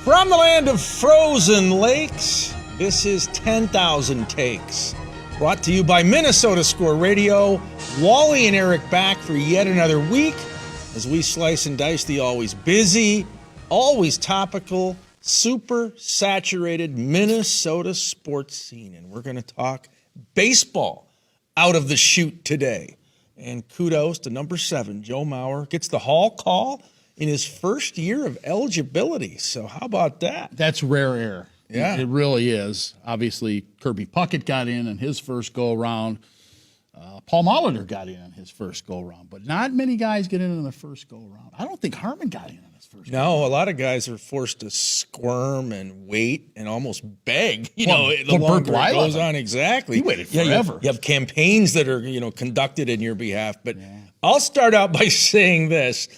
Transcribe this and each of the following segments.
From the land of frozen lakes, this is 10,000 Takes. Brought to you by Minnesota Score Radio. Wally and Eric back for yet another week as we slice and dice the always busy, always topical, super saturated Minnesota sports scene. And we're going to talk baseball out of the chute today. And kudos to number 7, Joe Mauer, gets the Hall call in his first year of eligibility. So how about that? That's rare air. Yeah. It really is. Obviously, Kirby Puckett got in his first go-around. Paul Molitor got in his first go-around. But not many guys get in the first go-around. I don't think Harmon got in his first go-around. No, a lot of guys are forced to squirm and wait and almost beg. The longer it goes on. Exactly. He waited forever. You have campaigns that are, conducted in your behalf. But I'll start out by saying this.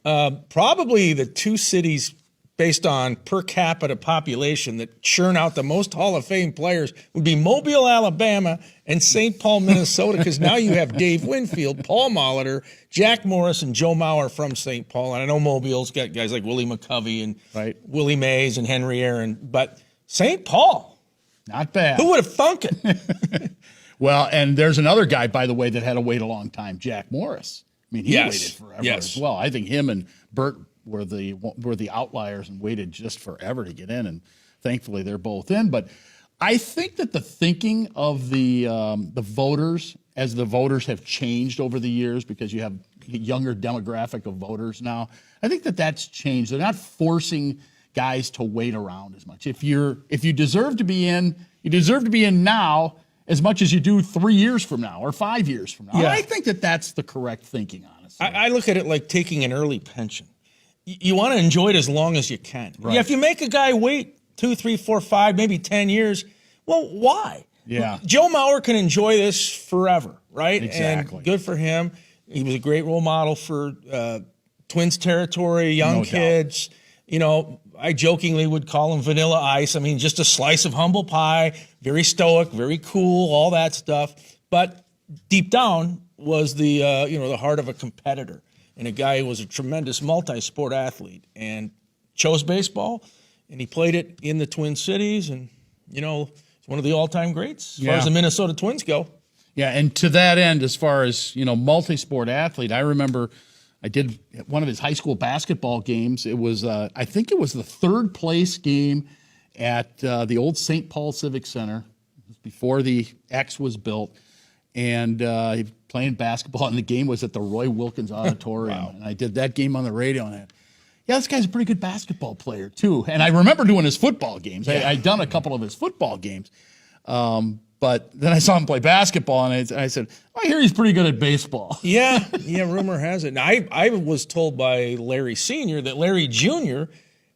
Probably the two cities based on per capita population that churn out the most Hall of Fame players would be Mobile, Alabama, and St. Paul, Minnesota, because now you have Dave Winfield, Paul Molitor, Jack Morris, and Joe Mauer from St. Paul. And I know Mobile's got guys like Willie McCovey and Willie Mays and Henry Aaron, but St. Paul, not bad. Who would have thunk it? Well, and there's another guy, by the way, that had to wait a long time, Jack Morris. I mean, he waited forever as well. I think him and Bert were the outliers and waited just forever to get in, and thankfully they're both in. But I think that the thinking of the voters, as the voters have changed over the years, because you have a younger demographic of voters now, I think that that's changed. They're not forcing guys to wait around as much. If you deserve to be in, you deserve to be in now as much as you do 3 years from now or 5 years from now. Yeah. I think that that's the correct thinking, honestly. I look at it like taking an early pension. You want to enjoy it as long as you can. Right. Yeah, if you make a guy wait 2, 3, 4, 5, maybe 10 years, well, why? Yeah. Joe Mauer can enjoy this forever, right? Exactly. And good for him. He was a great role model for Twins territory, young kids. Doubt. I jokingly would call him Vanilla Ice. I mean, just a slice of humble pie, very stoic, very cool, all that stuff. But deep down was the the heart of a competitor and a guy who was a tremendous multi-sport athlete and chose baseball, and he played it in the Twin Cities, and it's one of the all-time greats as far as the Minnesota Twins go. Yeah, and to that end, as far as multi-sport athlete, I remember I did one of his high school basketball games. It was, I think it was the third place game at the old St. Paul Civic Center. It was before the X was built. And he was playing basketball, and the game was at the Roy Wilkins Auditorium. Wow. And I did that game on the radio, and this guy's a pretty good basketball player, too. And I remember doing his football games. Yeah. I'd done a couple of his football games. But then I saw him play basketball, and I said, I hear he's pretty good at baseball. Yeah, rumor has it. Now, I was told by Larry Sr. that Larry Jr.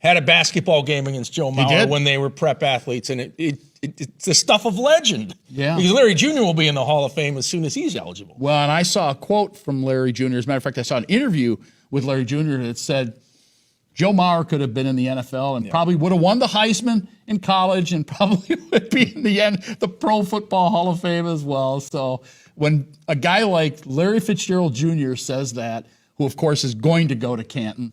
had a basketball game against Joe Mauer when they were prep athletes, and it's the stuff of legend. Yeah. Because Larry Jr. will be in the Hall of Fame as soon as he's eligible. Well, and I saw a quote from Larry Jr. As a matter of fact, I saw an interview with Larry Jr. that said, Joe Mauer could have been in the NFL and probably would have won the Heisman in college and probably would be in the Pro Football Hall of Fame as well. So when a guy like Larry Fitzgerald Jr. says that, who of course is going to go to Canton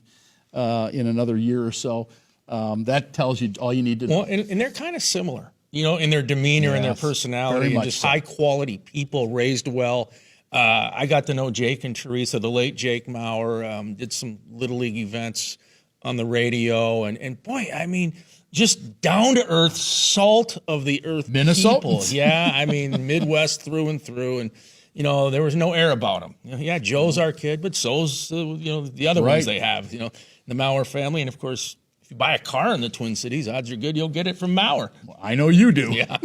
in another year or so, that tells you all you need to know. Well, and they're kind of similar, in their demeanor and their personality, and just high-quality people raised well. I got to know Jake and Teresa, the late Jake Mauer, did some Little League events on the radio, and boy, I mean, just down-to-earth, salt of the earth people. Yeah, I mean, Midwest through and through, and there was no air about him. Joe's our kid, but so's the other ones they have. The Mauer family, and of course, if you buy a car in the Twin Cities, odds are good you'll get it from Mauer. Well, I know you do. Yeah,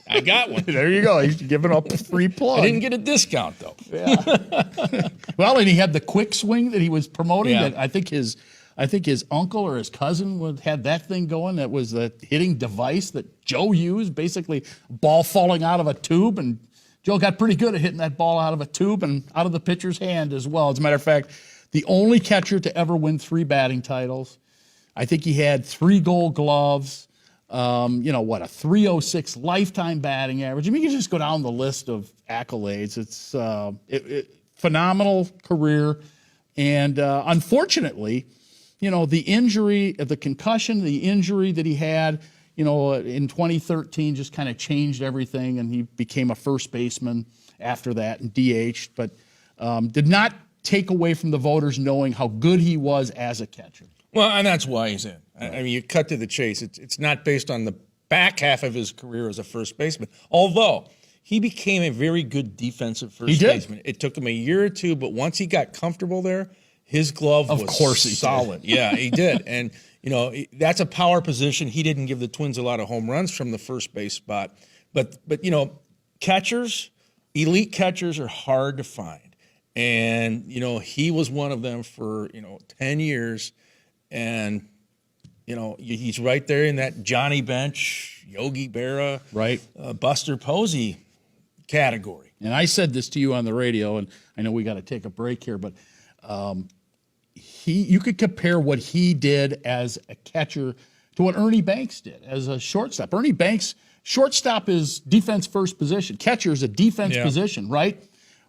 I got one. There you go. He's giving up a free plug. I didn't get a discount though. Yeah. Well, and he had the quick swing that he was promoting. That I think his uncle or his cousin had that thing going. That was the hitting device that Joe used, basically ball falling out of a tube. And Joe got pretty good at hitting that ball out of a tube and out of the pitcher's hand as well. As a matter of fact, the only catcher to ever win 3 batting titles. I think he had 3 Gold Gloves, a 306 lifetime batting average. I mean, you can just go down the list of accolades. It's phenomenal career. And unfortunately, the injury, the concussion, the injury that he had, in 2013 just kind of changed everything, and he became a first baseman after that and DH'd, but did not take away from the voters knowing how good he was as a catcher. Well, and that's why he's in. I mean, you cut to the chase. It's not based on the back half of his career as a first baseman, although he became a very good defensive first baseman. It took him a year or two, but once he got comfortable there, his glove was solid. Yeah, he did. And, that's a power position. He didn't give the Twins a lot of home runs from the first base spot. But catchers, elite catchers are hard to find. And, he was one of them for, 10 years. And, he's right there in that Johnny Bench, Yogi Berra, right, Buster Posey category. And I said this to you on the radio, and I know we got to take a break here, but you could compare what he did as a catcher to what Ernie Banks did as a shortstop. Ernie Banks, shortstop is defense first position. Catcher is a defense position, right?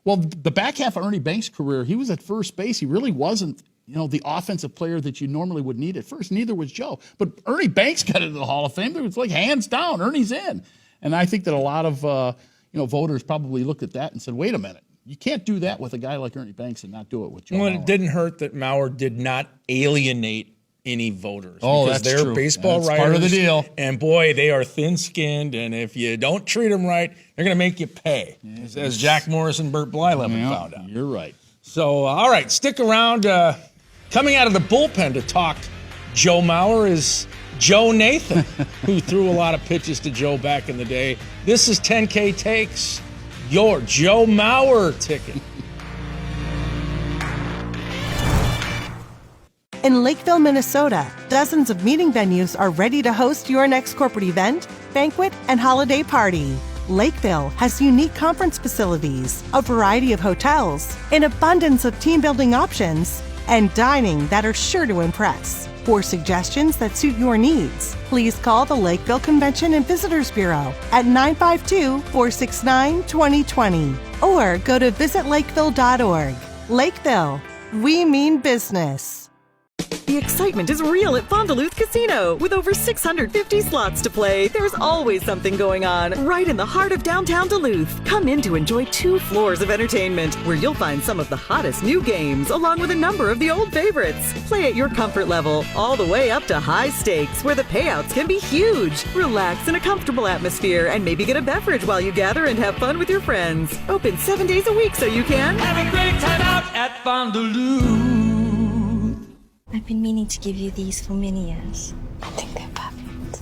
Well, the back half of Ernie Banks' career, he was at first base. He really wasn't, the offensive player that you normally would need at first. Neither was Joe. But Ernie Banks got into the Hall of Fame. It was like hands down, Ernie's in. And I think that a lot of voters probably looked at that and said, wait a minute. You can't do that with a guy like Ernie Banks and not do it with Joe Mauer. It didn't hurt that Mauer did not alienate any voters. Oh, because that's they're true. baseball that's writers. Part of the deal. And boy, they are thin-skinned, and if you don't treat them right, they're going to make you pay, as Jack Morris and Burt Blyleven found out. You're right. So, all right, stick around. Coming out of the bullpen to talk Joe Mauer is Joe Nathan, who threw a lot of pitches to Joe back in the day. This is 10K Takes, your Joe Mauer ticket. In Lakeville, Minnesota, dozens of meeting venues are ready to host your next corporate event, banquet, and holiday party. Lakeville has unique conference facilities, a variety of hotels, an abundance of team-building options, and dining that are sure to impress. For suggestions that suit your needs, please call the Lakeville Convention and Visitors Bureau at 952-469-2020 or go to visitlakeville.org. Lakeville, we mean business. The excitement is real at Fond du Lac Casino. With over 650 slots to play, there's always something going on right in the heart of downtown Duluth. Come in to enjoy 2 floors of entertainment where you'll find some of the hottest new games along with a number of the old favorites. Play at your comfort level all the way up to high stakes where the payouts can be huge. Relax in a comfortable atmosphere and maybe get a beverage while you gather and have fun with your friends. Open 7 days a week so you can have a great time out at Fond du Lac. I've been meaning to give you these for many years. I think they're perfect.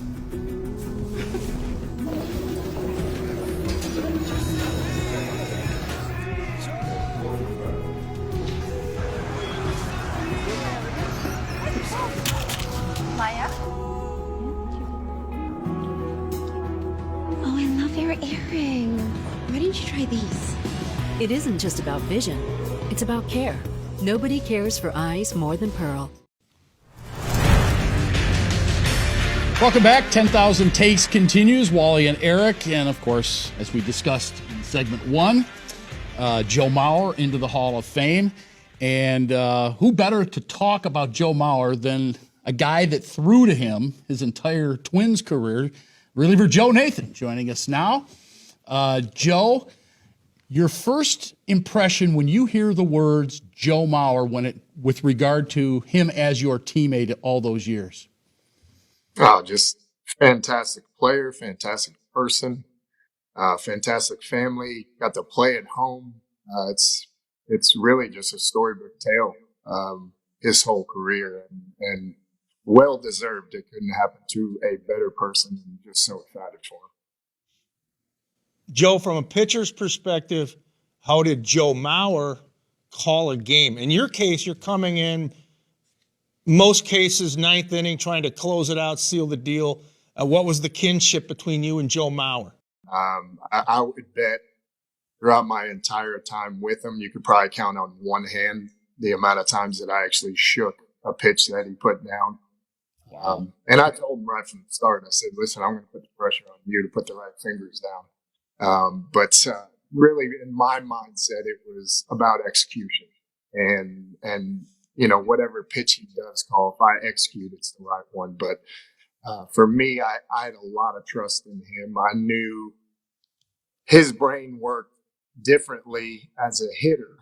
Maya? Oh, I love your earring. Why didn't you try these? It isn't just about vision. It's about care. Nobody cares for eyes more than Pearl. Welcome back. 10,000 Takes continues. Wally and Eric. And, of course, as we discussed in segment 1, Joe Mauer into the Hall of Fame. And who better to talk about Joe Mauer than a guy that threw to him his entire Twins career, reliever Joe Nathan, joining us now. Joe, your first impression when you hear the words Joe Mauer with regard to him as your teammate all those years? Oh, just fantastic player, fantastic person, fantastic family. Got to play at home. It's really just a storybook tale. His whole career and well deserved. It couldn't happen to a better person. And just so excited for him. Joe, from a pitcher's perspective, how did Joe Mauer call a game? In your case, you're coming in. Most cases, 9th inning, trying to close it out, seal the deal. What was the kinship between you and Joe Mauer? I would bet throughout my entire time with him, you could probably count on one hand the amount of times that I actually shook a pitch that he put down. Wow. And I told him right from the start, I said, listen, I'm going to put the pressure on you to put the right fingers down. But really, in my mindset, it was about execution. And whatever pitch he does call, if I execute, it's the right one. But for me, I had a lot of trust in him. I knew his brain worked differently as a hitter.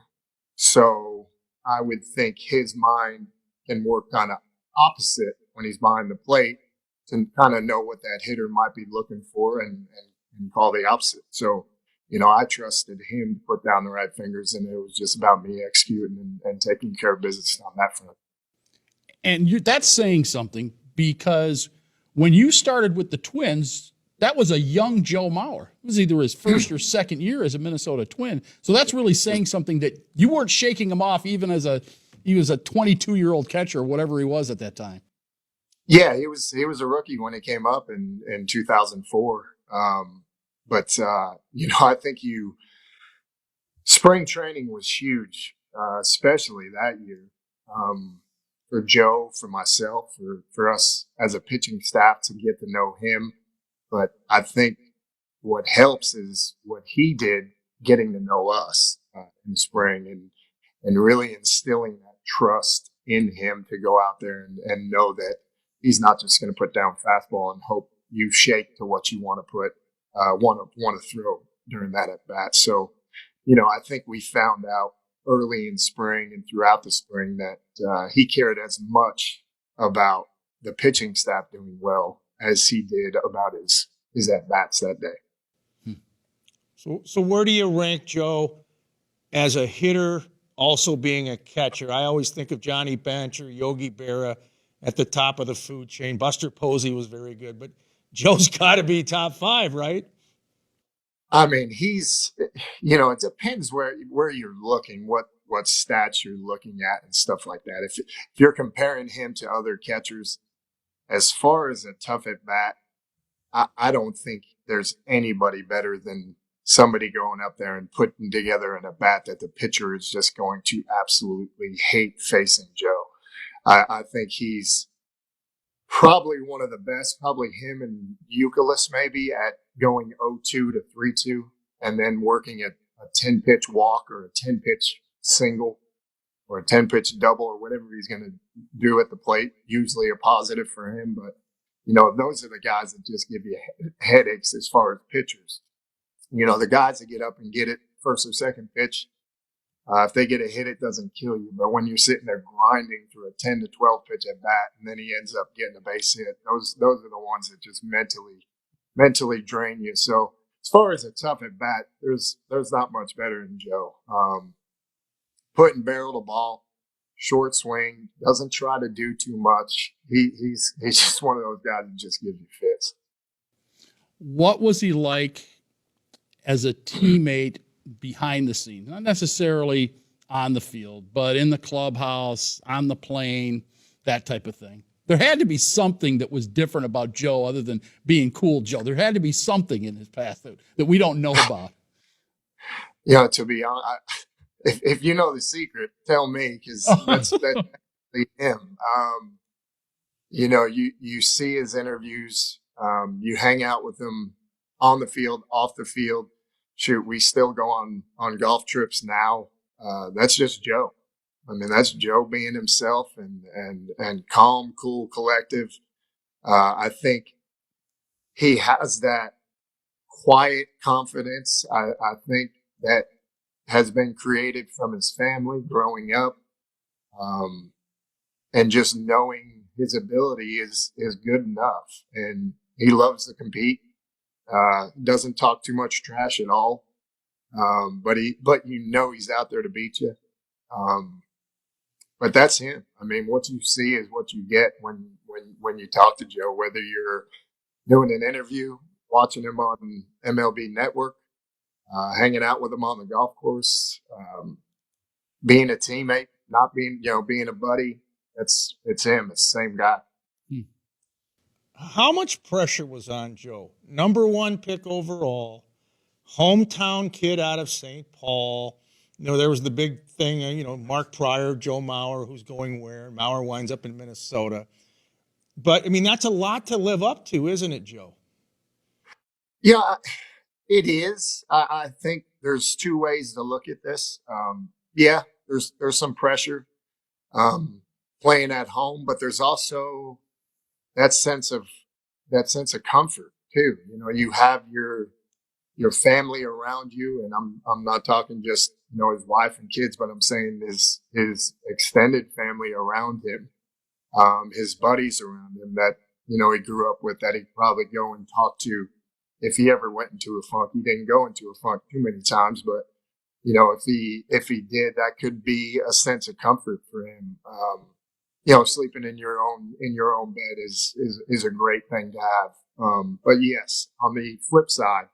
So I would think his mind can work kind of opposite when he's behind the plate to kind of know what that hitter might be looking for and call the opposite. So, I trusted him to put down the right fingers, and it was just about me executing and taking care of business on that front. And that's saying something, because when you started with the Twins, that was a young Joe Mauer. It was either his first or second year as a Minnesota Twin. So that's really saying something, that you weren't shaking him off even as he was a 22-year-old catcher or whatever he was at that time. Yeah, he was a rookie when he came up in 2004. But I think spring training was huge, especially that year, for Joe, for myself, for us as a pitching staff to get to know him. But I think what helps is what he did, getting to know us in spring and really instilling that trust in him to go out there and know that he's not just going to put down fastball and hope you shake to what you want to throw during that at bat. So, I think we found out early in spring and throughout the spring that he cared as much about the pitching staff doing well as he did about his at bats that day. So where do you rank Joe as a hitter, also being a catcher? I always think of Johnny Bench or Yogi Berra at the top of the food chain. Buster Posey was very good, but Joe's got to be top 5, right? I mean, he's, it depends where you're looking, what stats you're looking at and stuff like that. If you're comparing him to other catchers, as far as a tough at bat, I don't think there's anybody better than somebody going up there and putting together an at bat that the pitcher is just going to absolutely hate facing Joe. I think he's probably one of the best, probably him and Euclid maybe, at going 0-2 to 3-2 and then working at a 10-pitch walk or a 10-pitch single or a 10-pitch double or whatever he's going to do at the plate. Usually a positive for him, but those are the guys that just give you headaches as far as pitchers. The guys that get up and get it first or second pitch, if they get a hit, it doesn't kill you. But when you're sitting there grinding through a 10 to 12 pitch at bat, and then he ends up getting a base hit, those are the ones that just mentally drain you. So as far as a tough at bat, there's not much better than Joe. Putting barrel to ball, short swing, doesn't try to do too much. He's just one of those guys that just gives you fits. What was he like as a teammate behind the scenes? Not necessarily on the field, but in the clubhouse, on the plane, that type of thing. There had to be something that was different about Joe other than being cool Joe. There had to be something in his past that we don't know about. To be honest, if you know the secret, tell me, because that's him. You see his interviews, you hang out with him on the field, off the field. Shoot, we still go on golf trips now. That's just Joe. I mean, that's Joe being himself and calm, cool, collective. I think he has that quiet confidence. I think that has been created from his family growing up. And just knowing his ability is good enough. And he loves to compete. Doesn't talk too much trash at all. But he's out there to beat you. But that's him. I mean, what you see is what you get when you talk to Joe, whether you're doing an interview, watching him on MLB Network, hanging out with him on the golf course, being a teammate, not being a buddy. It's him. It's the same guy. How much pressure was on Joe? Number 1 pick overall, hometown kid out of St. Paul. There was the big thing, Mark Pryor, Joe Mauer, who's going where? Mauer winds up in Minnesota. But, I mean, that's a lot to live up to, isn't it, Joe? Yeah, it is. I think there's 2 ways to look at this. There's some pressure. playing at home, but there's also that sense of comfort too. You know, you have your family around you, and I'm not talking just, you know, his wife and kids, but I'm saying his extended family around him, his buddies around him that, you know, he grew up with, that he'd probably go and talk to if he ever went into a funk. He didn't go into a funk too many times, but you know, if he did, that could be a sense of comfort for him. You know, sleeping in your own bed is a great thing to have. But yes, on the flip side,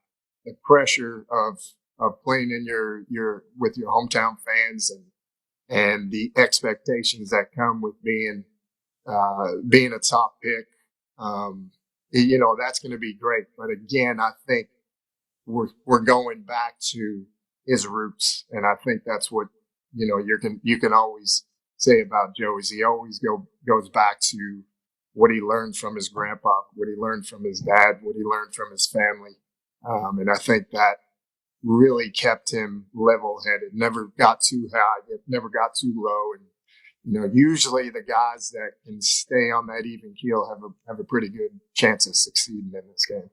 the pressure of playing in your with your hometown fans and the expectations that come with being a top pick, you know, that's going to be great. But again, I think we're going back to his roots, and I think that's what, you know, you can always say about Joe, is he always goes back to what he learned from his grandpa, what he learned from his dad, what he learned from his family. And I think that really kept him level-headed, never got too high, never got too low. And, you know, usually the guys that can stay on that even keel have a pretty good chance of succeeding in this game.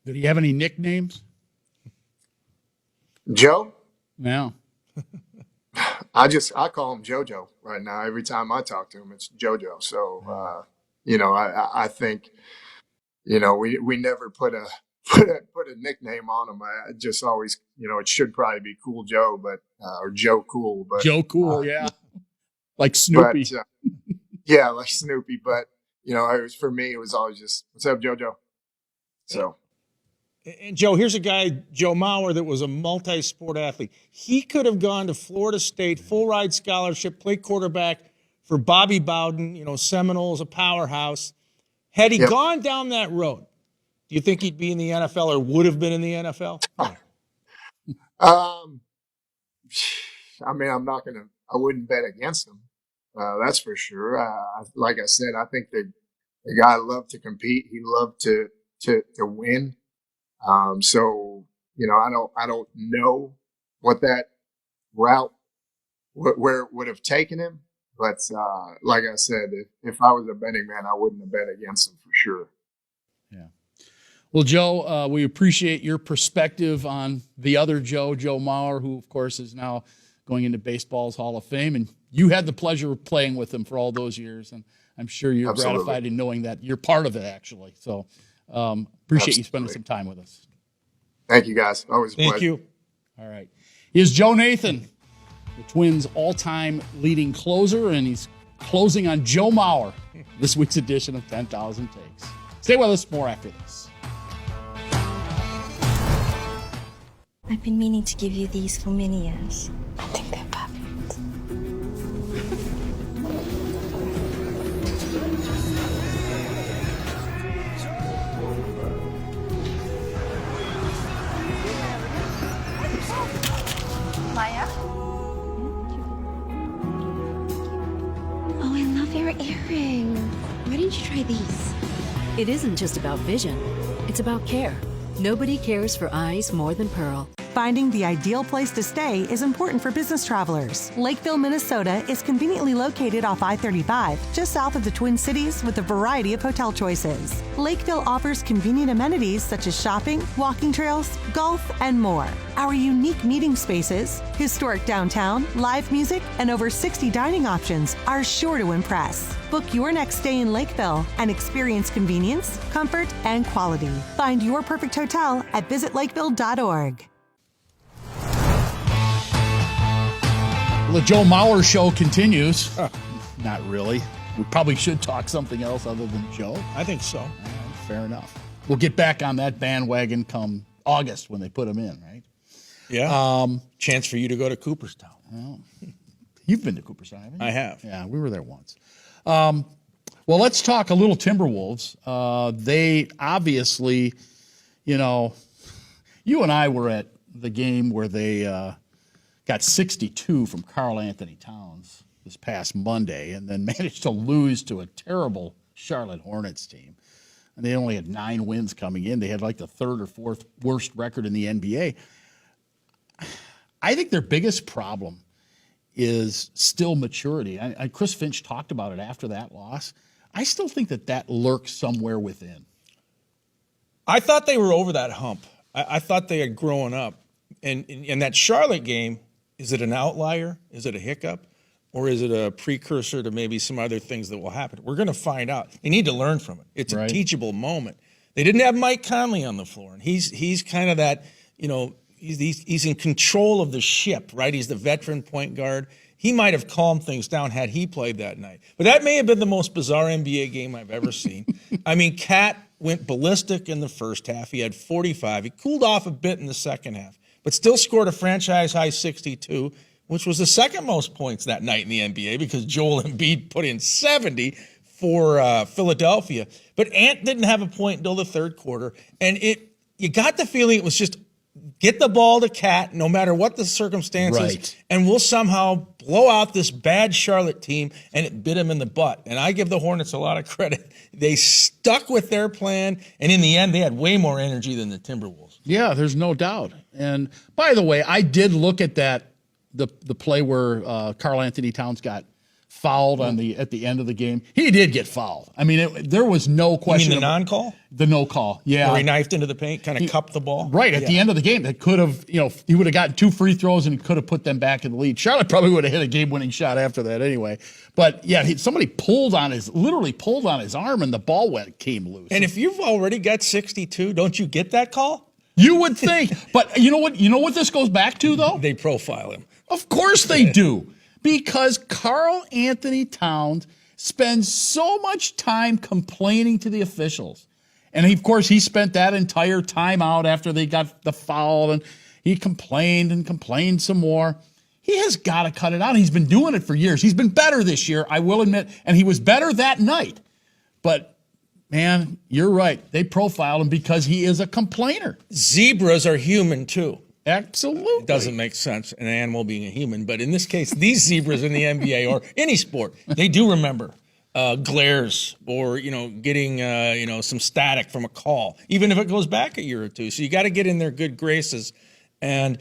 Did he have any nicknames? Joe? No. I call him JoJo right now. Every time I talk to him, it's JoJo. So, you know, I think, you know, we never put a nickname on him. I just always, you know, it should probably be Cool Joe, but or Joe Cool, but Joe Cool, yeah, like Snoopy. But, yeah, like Snoopy. But you know, for me, it was always just, "What's up, JoJo?" So. And Joe, here's a guy, Joe Mauer, that was a multi-sport athlete. He could have gone to Florida State, full ride scholarship, play quarterback for Bobby Bowden, you know, Seminoles, a powerhouse. Had he gone down that road, do you think he'd be in the NFL or would have been in the NFL? I mean, I wouldn't bet against him. That's for sure. Like I said, I think the guy loved to compete. He loved to win. So, you know, I don't know what that route, where it would have taken him. But, like I said, if I was a betting man, I wouldn't have bet against him for sure. Yeah. Well, Joe, we appreciate your perspective on the other Joe Mauer, who, of course, is now going into baseball's Hall of Fame. And you had the pleasure of playing with him for all those years. And I'm sure you're gratified in knowing that you're part of it, actually. So appreciate you spending some time with us. Thank you, guys. Always a pleasure. Thank you. All right. Here's Joe Nathan, the Twins' all-time leading closer, and he's closing on Joe Mauer, this week's edition of 10,000 Takes. Stay with us, more after this. I've been meaning to give you these for many years. I think they're perfect. Maya? Oh, I love your earring. Why didn't you try these? It isn't just about vision, it's about care. Nobody cares for eyes more than Pearl. Finding the ideal place to stay is important for business travelers. Lakeville, Minnesota is conveniently located off I-35, just south of the Twin Cities, with a variety of hotel choices. Lakeville offers convenient amenities such as shopping, walking trails, golf, and more. Our unique meeting spaces, historic downtown, live music, and over 60 dining options are sure to impress. Book your next stay in Lakeville and experience convenience, comfort, and quality. Find your perfect hotel at visitlakeville.org. The Joe Mauer show continues. Not really. We probably should talk something else other than Joe. I think so. Fair enough. We'll get back on that bandwagon come August when they put him in, right? Yeah. Chance for you to go to Cooperstown. Oh. You've been to Cooperstown, haven't you? I have. Yeah, we were there once. Well, let's talk a little Timberwolves. They obviously, you know, you and I were at the game where they got 62 from Karl Anthony Towns this past Monday and then managed to lose to a terrible Charlotte Hornets team. And they only had 9 wins coming in. They had like the 3rd or 4th worst record in the NBA. I think their biggest problem is still maturity. Chris Finch talked about it after that loss. I still think that lurks somewhere within. I thought they were over that hump. I thought they had grown up. And in that Charlotte game, is it an outlier? Is it a hiccup? Or is it a precursor to maybe some other things that will happen? We're going to find out. They need to learn from it. It's a teachable moment. They didn't have Mike Conley on the floor, and he's kind of that, he's in control of the ship, right? He's the veteran point guard. He might have calmed things down had he played that night. But that may have been the most bizarre NBA game I've ever seen. I mean, Cat went ballistic in the first half. He had 45. He cooled off a bit in the second half, but still scored a franchise-high 62, which was the second most points that night in the NBA because Joel Embiid put in 70 for Philadelphia. But Ant didn't have a point until the third quarter, and you got the feeling it was just get the ball to Cat no matter what the circumstances, and we'll somehow blow out this bad Charlotte team, and it bit him in the butt. And I give the Hornets a lot of credit. They stuck with their plan, and in the end, they had way more energy than the Timberwolves. Yeah, there's no doubt. And by the way, I did look at the play where Karl Anthony Towns got fouled at the end of the game. He did get fouled. I mean, there was no question. You mean the non-call? The no call, yeah. Where he knifed into the paint, kind of cupped the ball? Right, at the end of the game. That could have, he would have gotten 2 free throws and he could have put them back in the lead. Charlotte probably would have hit a game-winning shot after that anyway. But, yeah, somebody literally pulled on his arm and the ball came loose. And if you've already got 62, don't you get that call? You would think. But you know what this goes back to, though? They profile him. Of course they do. Because Karl Anthony Towns spends so much time complaining to the officials. And, of course, he spent that entire time out after they got the foul, and he complained and complained some more. He has got to cut it out. He's been doing it for years. He's been better this year, I will admit, and he was better that night. But, man, you're right. They profiled him because he is a complainer. Zebras are human, too. Absolutely. It doesn't make sense, an animal being a human. But in this case, these zebras in the NBA or any sport, they do remember glares or, getting, some static from a call, even if it goes back a year or two. So you got to get in their good graces. And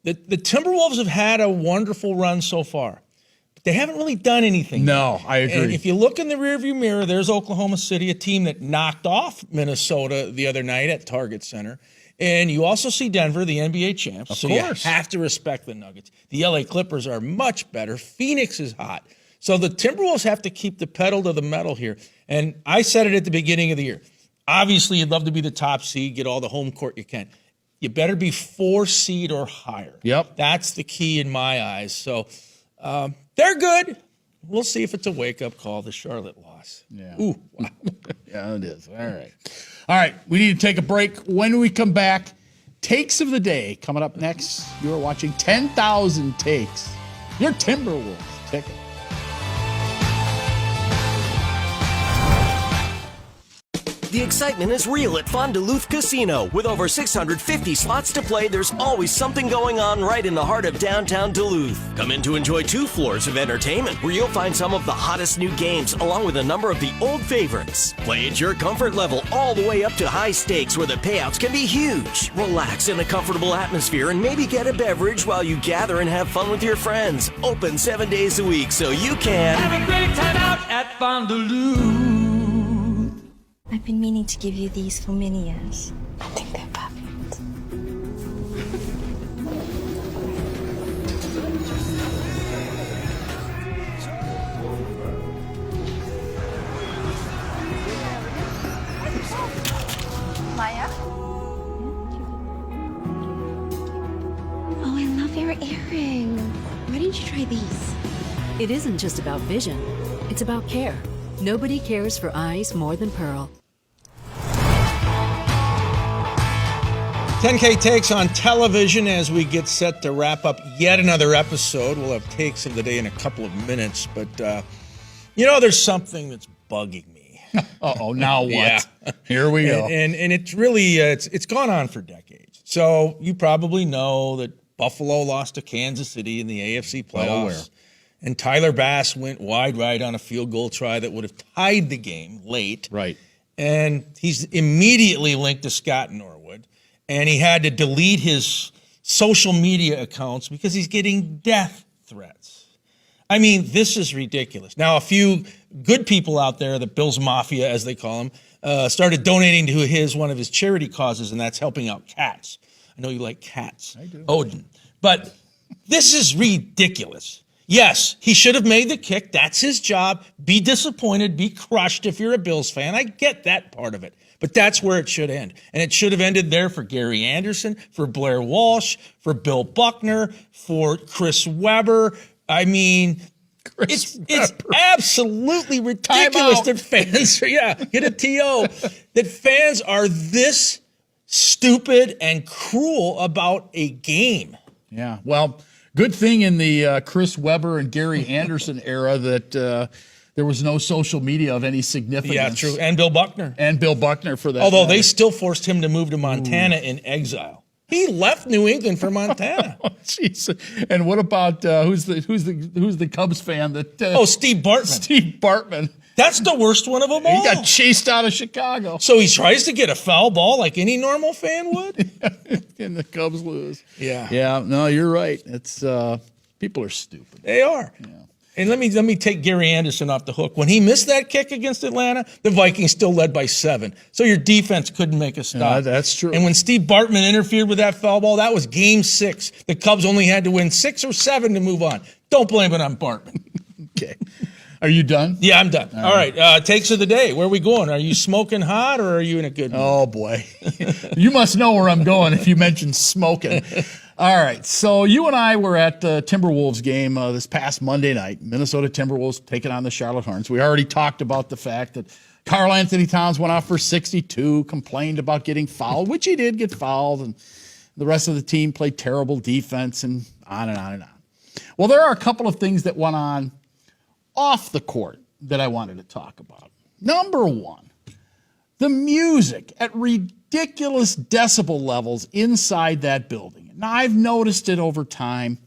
the Timberwolves have had a wonderful run so far. But they haven't really done anything. No, I agree. And if you look in the rearview mirror, there's Oklahoma City, a team that knocked off Minnesota the other night at Target Center. And you also see Denver, the NBA champs. So you have to respect the Nuggets. The LA Clippers are much better. Phoenix is hot. So the Timberwolves have to keep the pedal to the metal here. And I said it at the beginning of the year. Obviously, you'd love to be the top seed, get all the home court you can. You better be 4 seed or higher. Yep. That's the key in my eyes. So they're good. We'll see if it's a wake-up call, the Charlotte loss. Yeah. Ooh, wow. Yeah, it is. All right, we need to take a break. When we come back, takes of the day coming up next. You're watching 10,000 Takes. Your Timberwolves ticket. The excitement is real at Fond du Lac Casino. With over 650 slots to play, there's always something going on right in the heart of downtown Duluth. Come in to enjoy 2 floors of entertainment where you'll find some of the hottest new games along with a number of the old favorites. Play at your comfort level all the way up to high stakes where the payouts can be huge. Relax in a comfortable atmosphere and maybe get a beverage while you gather and have fun with your friends. Open 7 days a week so you can have a great time out at Fond du Lac. I've been meaning to give you these for many years. I think they're perfect. Maya? Oh, I love your earring. Why didn't you try these? It isn't just about vision. It's about care. Nobody cares for eyes more than Pearl. 10K Takes on television as we get set to wrap up yet another episode. We'll have takes of the day in a couple of minutes, but there's something that's bugging me. Uh-oh, now what? Yeah. Here we go. And it's really, it's gone on for decades. So you probably know that Buffalo lost to Kansas City in the AFC playoffs. And Tyler Bass went wide right on a field goal try that would have tied the game late. Right. And he's immediately linked to Scott Norwood. And he had to delete his social media accounts because he's getting death threats. I mean, this is ridiculous. Now, a few good people out there, the Bills Mafia, as they call him, started donating to one of his charity causes, and that's helping out cats. I know you like cats. I do. Odin. But this is ridiculous. Yes, he should have made the kick. That's his job. Be disappointed, be crushed if you're a Bills fan. I get that part of it. But that's where it should end. And it should have ended there for Gary Anderson, for Blair Walsh, for Bill Buckner, for Chris Webber. I mean, it's absolutely ridiculous that fans, get a TO, that fans are this stupid and cruel about a game. Yeah, well, good thing in the Chris Webber and Gary Anderson era that there was no social media of any significance. Yeah, true. And Bill Buckner. For that. Although they still forced him to move to Montana in exile. He left New England for Montana. Jeez. And what about who's the Cubs fan that? Steve Bartman. Steve Bartman. That's the worst one of them all. He got chased out of Chicago. So he tries to get a foul ball like any normal fan would? And the Cubs lose. Yeah. Yeah, no, you're right. It's people are stupid. They are. Yeah. And let me take Gary Anderson off the hook. When he missed that kick against Atlanta, the Vikings still led by 7. So your defense couldn't make a stop. Yeah, that's true. And when Steve Bartman interfered with that foul ball, that was game 6. The Cubs only had to win 6 or 7 to move on. Don't blame it on Bartman. Okay. Are you done? Yeah, I'm done. All right. Takes of the day. Where are we going? Are you smoking hot or are you in a good mood? Oh, boy. You must know where I'm going if you mention smoking. All right. So you and I were at the Timberwolves game this past Monday night. Minnesota Timberwolves taking on the Charlotte Hornets. We already talked about the fact that Karl Anthony Towns went off for 62, complained about getting fouled, which he did get fouled, and the rest of the team played terrible defense and on and on and on. Well, there are a couple of things that went on off the court that I wanted to talk about. Number one, the music at ridiculous decibel levels inside that building. Now, I've noticed it over time,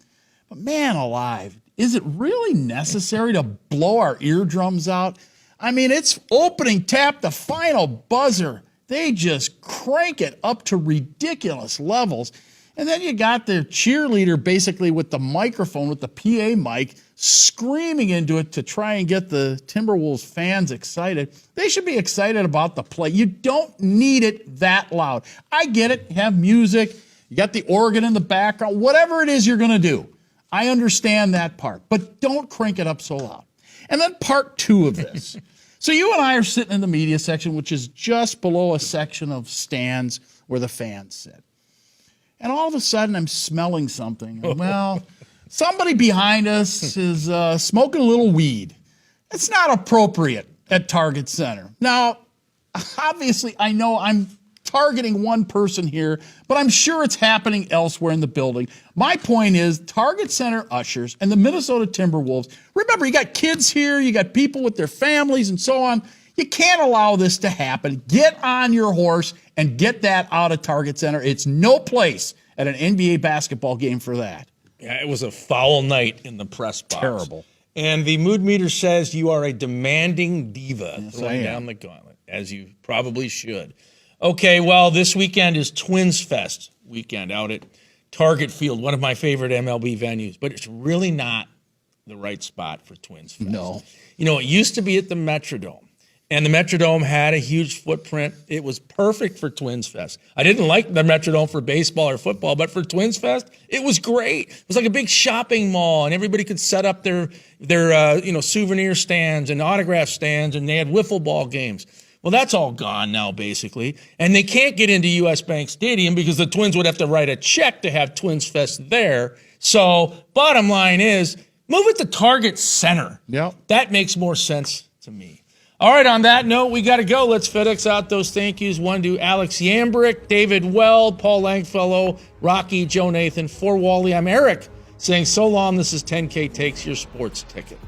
but man alive, is it really necessary to blow our eardrums out? I mean, it's opening tap, the final buzzer. They just crank it up to ridiculous levels. And then you got the cheerleader basically with the microphone, with the PA mic, screaming into it to try and get the Timberwolves fans excited. They should be excited about the play. You don't need it that loud. I get it. You have music. You got the organ in the background. Whatever it is you're going to do, I understand that part. But don't crank it up so loud. And then part 2 of this. So you and I are sitting in the media section, which is just below a section of stands where the fans sit. And all of a sudden, I'm smelling something. Well, somebody behind us is smoking a little weed. It's not appropriate at Target Center. Now, obviously, I know I'm targeting one person here, but I'm sure it's happening elsewhere in the building. My point is, Target Center ushers and the Minnesota Timberwolves, remember, you got kids here, you got people with their families and so on. You can't allow this to happen. Get on your horse and get that out of Target Center. It's no place at an NBA basketball game for that. Yeah, it was a foul night in the press box. Terrible. And the mood meter says you are a demanding diva, yes, throwing down the gauntlet, as you probably should. Okay, well, this weekend is Twinsfest weekend out at Target Field, one of my favorite MLB venues, but it's really not the right spot for Twinsfest. No. You know, it used to be at the Metrodome. And the Metrodome had a huge footprint. It was perfect for Twinsfest. I didn't like the Metrodome for baseball or football, but for Twinsfest, it was great. It was like a big shopping mall, and everybody could set up their souvenir stands and autograph stands, and they had wiffle ball games. Well, that's all gone now, basically. And they can't get into U.S. Bank Stadium because the Twins would have to write a check to have Twinsfest there. So bottom line is, move it to Target Center. Yep. That makes more sense to me. All right, on that note, we got to go. Let's FedEx out those thank yous. One to Alex Yambrick, David Weld, Paul Langfellow, Rocky, Joe Nathan. For Wally, I'm Eric saying so long. This is 10K Takes Your Sports Ticket.